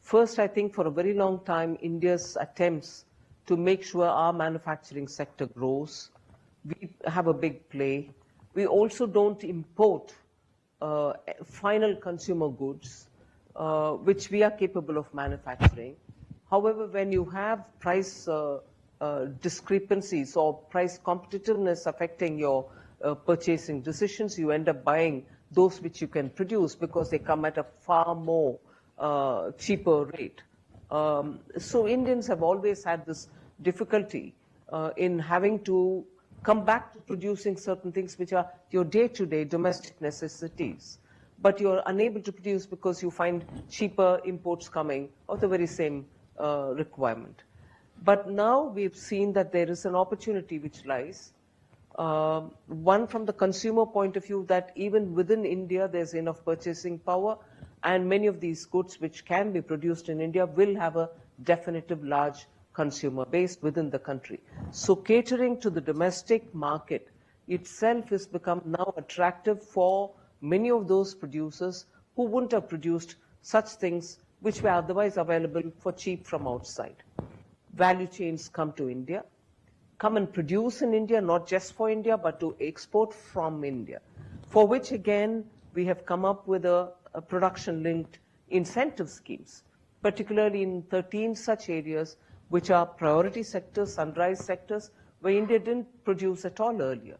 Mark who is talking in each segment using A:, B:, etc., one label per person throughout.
A: First, I think for a very long time, India's attempts to make sure our manufacturing sector grows, we have a big play. We also don't import final consumer goods, which we are capable of manufacturing. However, when you have price discrepancies or price competitiveness affecting your purchasing decisions, you end up buying those which you can produce because they come at a far more cheaper rate. So Indians have always had this difficulty in having to come back to producing certain things which are your day-to-day domestic necessities, but you're unable to produce because you find cheaper imports coming of the very same requirement. But now we've seen that there is an opportunity which lies. One, from the consumer point of view, that even within India there's enough purchasing power, and many of these goods which can be produced in India will have a definitive large consumer base within the country. So catering to the domestic market itself has become now attractive for many of those producers who wouldn't have produced such things which were otherwise available for cheap from outside. Value chains come to India, come and produce in India, not just for India, but to export from India, for which again we have come up with a production-linked incentive schemes, particularly in 13 such areas which are priority sectors, sunrise sectors, where India didn't produce at all earlier.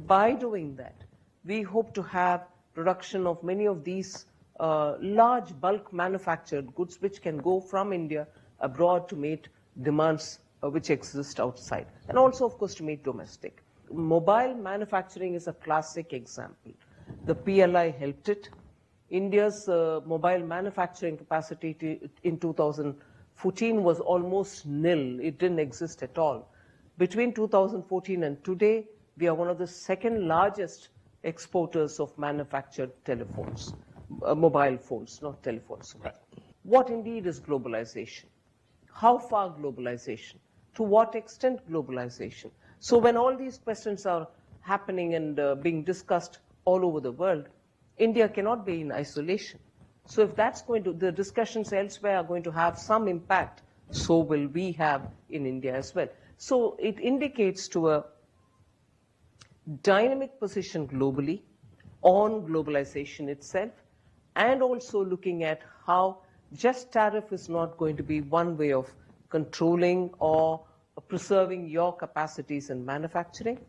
A: By doing that, we hope to have production of many of these large bulk manufactured goods which can go from India abroad to meet demands which exist outside, and also, of course, to meet domestic. Mobile manufacturing is a classic example. The PLI helped it. India's mobile manufacturing capacity in 2014 was almost nil. It didn't exist at all. Between 2014 and today, we are one of the second largest exporters of manufactured telephones, mobile phones, not telephones. Right. What indeed is globalization? How far globalization? To what extent globalization? So when all these questions are happening and being discussed all over the world, India cannot be in isolation. So if that's going to, the discussions elsewhere are going to have some impact, so will we have in India as well. So it indicates to a dynamic position globally on globalization itself, and also looking at how just tariff is not going to be one way of controlling or preserving your capacities in manufacturing.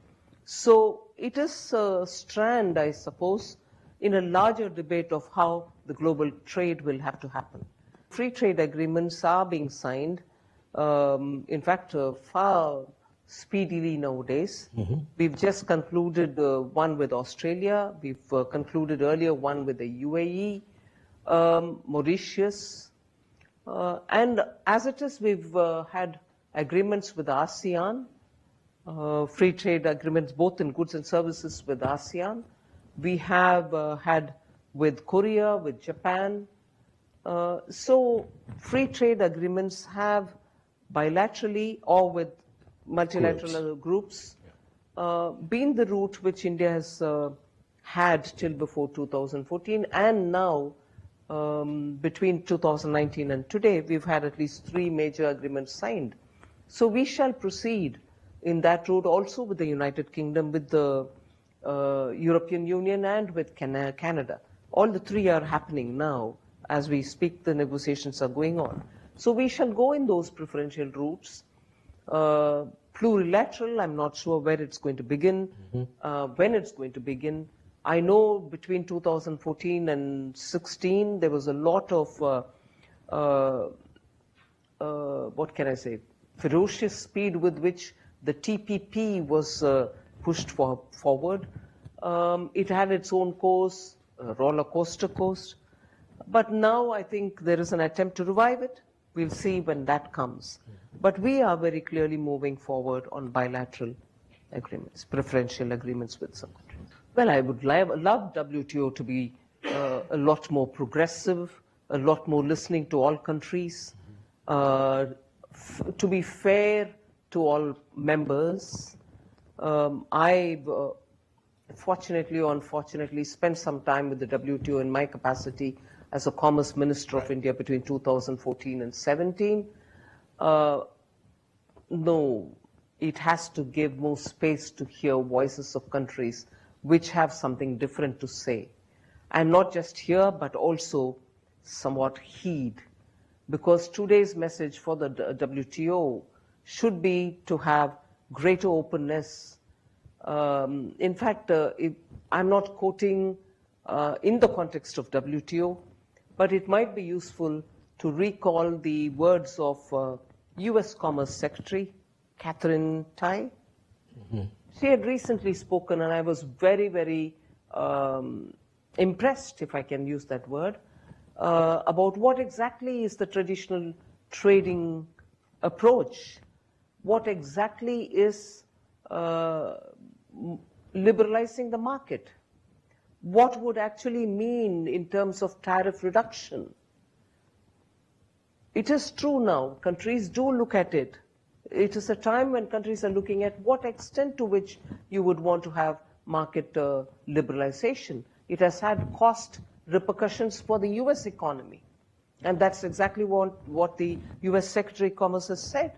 A: So it is a strand, I suppose, in a larger debate of how the global trade will have to happen. Free trade agreements are being signed, in fact, far speedily nowadays. Mm-hmm. We've just concluded one with Australia. We've concluded earlier one with the UAE, Mauritius. And as it is, we've had agreements with ASEAN, free trade agreements both in goods and services with ASEAN. We have had with Korea, with Japan. So free trade agreements have bilaterally or with multilateral groups been the route which India has had till before 2014, and now between 2019 and today, we've had at least 3 major agreements signed. So we shall proceed in that route also with the United Kingdom, with the European Union, and with Canada. All the 3 are happening now. As we speak, the negotiations are going on. So we shall go in those preferential routes. Plurilateral, I'm not sure where it's going to begin, when it's going to begin. I know between 2014 and 16, there was a lot of, what can I say, ferocious speed with which the TPP was pushed forward. It had its own course, roller coaster course. But now I think there is an attempt to revive it. We'll see when that comes. But we are very clearly moving forward on bilateral agreements, preferential agreements with some countries. Well, I would love WTO to be a lot more progressive, a lot more listening to all countries, to be fair to all members. I've fortunately or unfortunately spent some time with the WTO in my capacity as a Commerce Minister of India between 2014 and 17. No, it has to give more space to hear voices of countries which have something different to say. And not just hear, but also somewhat heed. Because today's message for the WTO should be to have greater openness. In fact, I'm not quoting in the context of WTO, but it might be useful to recall the words of US Commerce Secretary Catherine Tai. She had recently spoken, and I was very, very impressed, if I can use that word, about what exactly is the traditional trading approach. What exactly is liberalizing the market? What would actually mean in terms of tariff reduction? It is true now, countries do look at it. It is a time when countries are looking at what extent to which you would want to have market liberalization. It has had cost repercussions for the US economy. And that's exactly what the US Secretary of Commerce has said.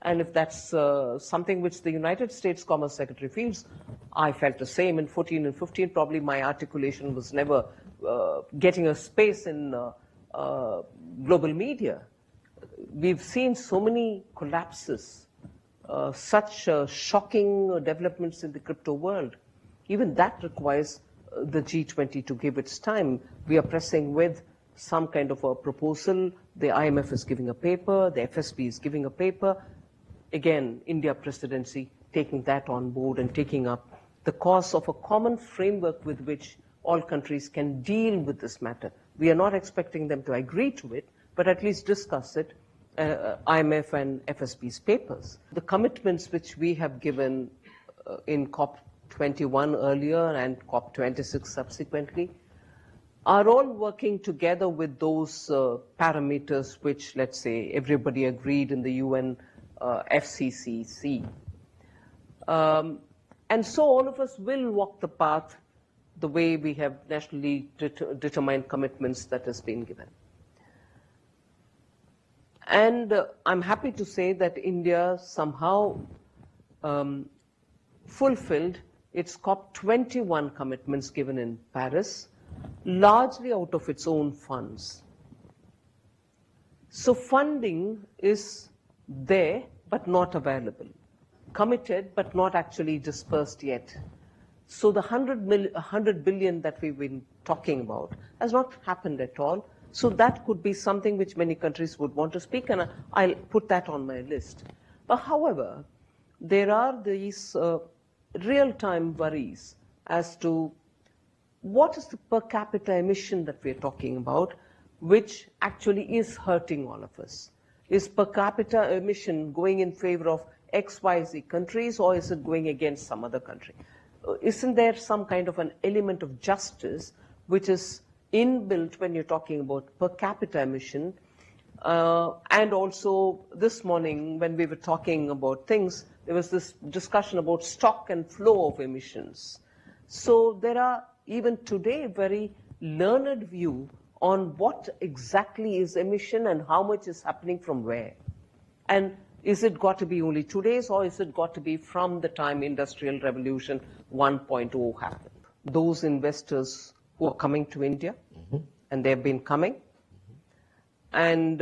A: And if that's something which the United States Commerce Secretary feels, I felt the same in 14 and 15. Probably my articulation was never getting a space in global media. We've seen so many collapses, such shocking developments in the crypto world. Even that requires the G20 to give its time. We are pressing with some kind of a proposal. The IMF is giving a paper, the FSB is giving a paper. Again, India presidency taking that on board and taking up the cause of a common framework with which all countries can deal with this matter. We are not expecting them to agree to it, but at least discuss it, IMF and FSB's papers. The commitments which we have given in COP21 earlier and COP26 subsequently are all working together with those parameters which, let's say, everybody agreed in the UN FCCC. And so all of us will walk the path the way we have nationally determined commitments that has been given. And I'm happy to say that India somehow fulfilled its COP21 commitments given in Paris, largely out of its own funds. So funding is there, but not available. Committed, but not actually dispersed yet. So the 100 billion that we've been talking about has not happened at all. So that could be something which many countries would want to speak, and I'll put that on my list. But however, there are these real-time worries as to what is the per capita emission that we're talking about, which actually is hurting all of us. Is per capita emission going in favor of XYZ countries, or is it going against some other country? Isn't there some kind of an element of justice which is inbuilt when you're talking about per capita emission? And also this morning when we were talking about things, there was this discussion about stock and flow of emissions. So there are even today very learned view on what exactly is emission and how much is happening from where. And is it got to be only today's, or is it got to be from the time Industrial Revolution 1.0 happened? Those investors who are coming to India, and they've been coming, and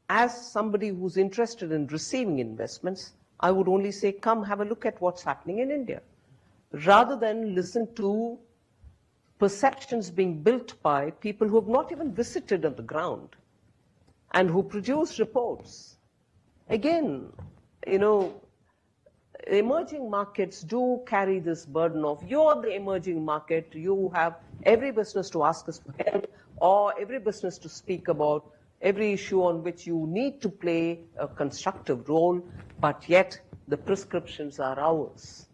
A: as somebody who's interested in receiving investments, I would only say, come have a look at what's happening in India, rather than listen to perceptions being built by people who have not even visited on the ground and who produce reports. Again, you know, emerging markets do carry this burden of, you're the emerging market, you have every business to ask us for help, or every business to speak about every issue on which you need to play a constructive role, but yet the prescriptions are ours.